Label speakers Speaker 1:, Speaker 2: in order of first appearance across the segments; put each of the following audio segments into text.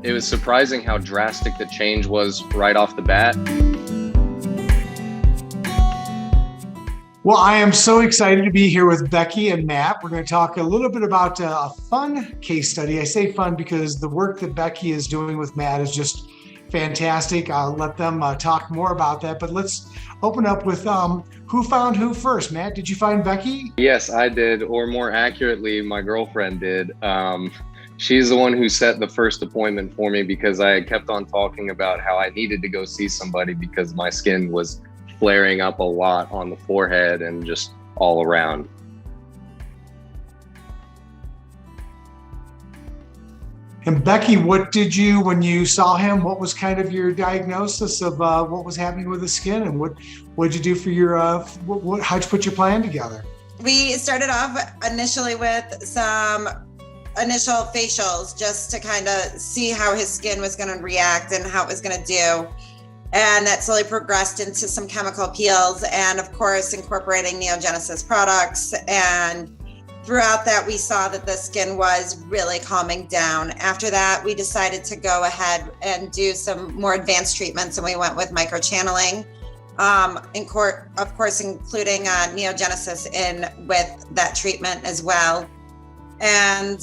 Speaker 1: It was surprising how drastic the change was right off the bat.
Speaker 2: Well, I am so excited to be here with Becky and Matt. We're going to talk a little bit about a fun case study. I say fun because the work that Becky is doing with Matt is just fantastic. I'll let them talk more about that, but let's open up with who found who first. Matt, did you find Becky?
Speaker 1: Yes, I did, or more accurately, my girlfriend did. She's the one who set the first appointment for me because I kept on talking about how I needed to go see somebody because my skin was flaring up a lot on the forehead and just all around.
Speaker 2: And Becky, what did you, when you saw him, what was kind of your diagnosis of what was happening with the skin, and what did you do for your, how'd you put your plan together?
Speaker 3: We started off initially with some initial facials just to kind of see how his skin was going to react and how it was going to do. And that slowly progressed into some chemical peels and, of course, incorporating NeoGenesis products. And throughout that, we saw that the skin was really calming down. After that, we decided to go ahead and do some more advanced treatments, and we went with microchanneling, of course, including NeoGenesis in with that treatment as well. And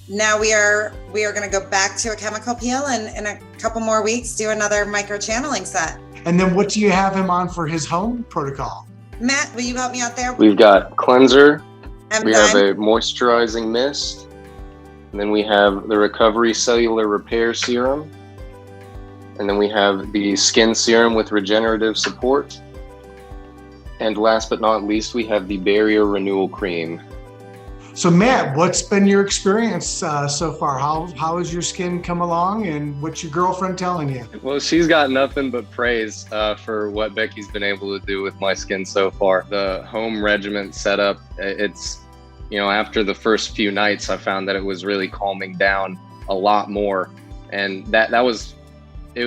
Speaker 3: now we are going to go back to a chemical peel and in a couple more weeks do another microchanneling set.
Speaker 2: And then what do you have him on for his home protocol?
Speaker 3: Matt, will you help me out there?
Speaker 1: We've got cleanser,
Speaker 3: I'm
Speaker 1: we
Speaker 3: done.
Speaker 1: have a moisturizing mist, and then we have the recovery cellular repair serum, and then we have the skin serum with regenerative support, and last but not least, we have the barrier renewal cream.
Speaker 2: So Matt, what's been your experience so far? How has your skin come along, and what's your girlfriend telling you?
Speaker 1: Well, she's got nothing but praise for what Becky's been able to do with my skin so far. The home regimen setup, it's, after the first few nights, I found that it was really calming down a lot more. And it was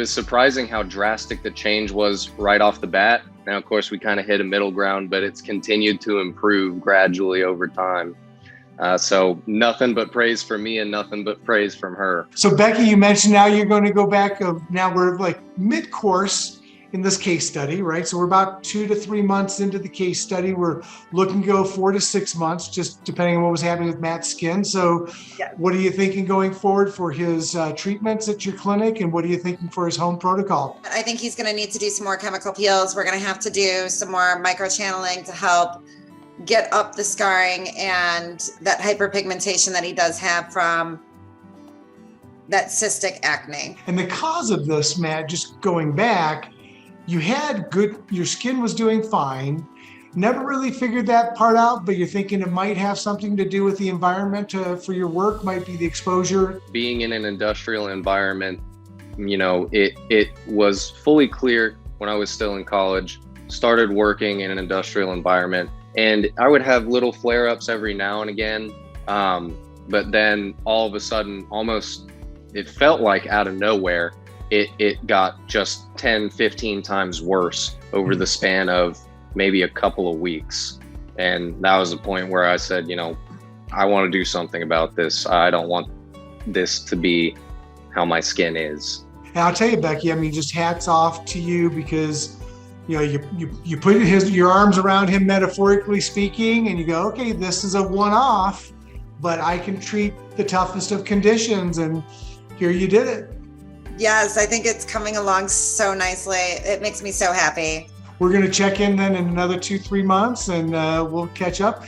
Speaker 1: surprising how drastic the change was right off the bat. Now, of course, we kind of hit a middle ground, but it's continued to improve gradually over time. So nothing but praise for me and nothing but praise from her.
Speaker 2: So Becky, you mentioned now you're going to go back. Now we're like mid-course in this case study, right? So we're about 2 to 3 months into the case study. We're looking to go 4 to 6 months, just depending on what was happening with Matt's skin. So
Speaker 3: Yeah.
Speaker 2: What are you thinking going forward for his treatments at your clinic? And what are you thinking for his home protocol?
Speaker 3: I think he's going to need to do some more chemical peels. We're going to have to do some more microchanneling to help get up the scarring and that hyperpigmentation that he does have from that cystic acne.
Speaker 2: And the cause of this, Matt, just going back, your skin was doing fine. Never really figured that part out, but you're thinking it might have something to do with the environment for your work, might be the exposure.
Speaker 1: Being in an industrial environment, it was fully clear when I was still in college, started working in an industrial environment, and I would have little flare-ups every now and again. But then all of a sudden, it felt like out of nowhere, it got just 10, 15 times worse over the span of maybe a couple of weeks. And that was the point where I said, I want to do something about this. I don't want this to be how my skin is.
Speaker 2: And I'll tell you, Becky, just hats off to you, because you put your arms around him, metaphorically speaking, and you go, okay, this is a one-off, but I can treat the toughest of conditions, and here you did it.
Speaker 3: Yes, I think it's coming along so nicely. It makes me so happy.
Speaker 2: We're going to check in then in another 2-3 months, and we'll catch up.